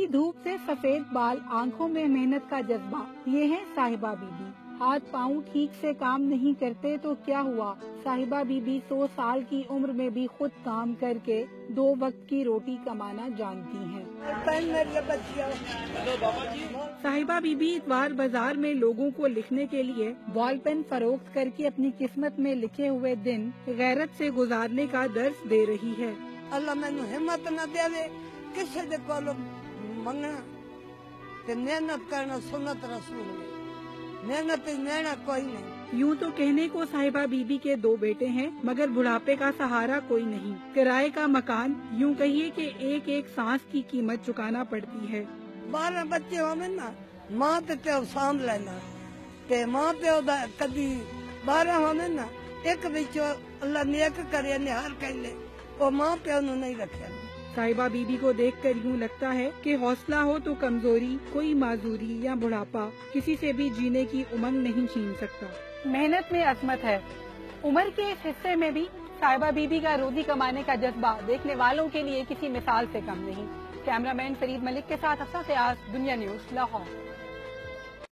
कड़कती धूप से सफेद बाल, आंखों में मेहनत का जज्बा, ये है साहिबा बीबी। हाथ पाँव ठीक से काम नहीं करते तो क्या हुआ, साहिबा बीबी 100 साल की उम्र में भी खुद काम करके 2 वक्त की रोटी कमाना जानती हैं। साहिबा बीबी इतवार बाजार में लोगों को लिखने के लिए बॉल पेन फरोख्त करके अपनी किस्मत में लिखे हुए दिन गैरत से गुजारने का दर्स दे रही है। अल्लाह मैनू हिम्मत न देवे किसी दे कोलों मंगना ते मेहनत करना सुन्नत रसूल में, मेहनत मेहना कोई नहीं। यूँ तो कहने को साहिबा बीबी के 2 बेटे हैं, मगर बुढ़ापे का सहारा कोई नहीं। किराए का मकान, यूँ कहिए कि एक एक सांस की कीमत चुकाना पड़ती है। 12 बच्चे होवे ना, माँ ते प्यो साम लेना ते माँ प्यो दा कदी 12 होवे ना, एक बिचो अल्लाह नेक करे निहार कहले वो माँ प्यो नु नहीं रखे। साहिबा बीबी को देखकर यूँ लगता है कि हौसला हो तो कमजोरी, कोई माजूरी या बुढ़ापा किसी से भी जीने की उमंग नहीं छीन सकता। मेहनत में अजमत है। उम्र के इस हिस्से में भी साहिबा बीबी का रोजी कमाने का जज्बा देखने वालों के लिए किसी मिसाल से कम नहीं। कैमरामैन फरीद मलिक के साथ हफ्सा से आज, दुनिया न्यूज़, लाहौर।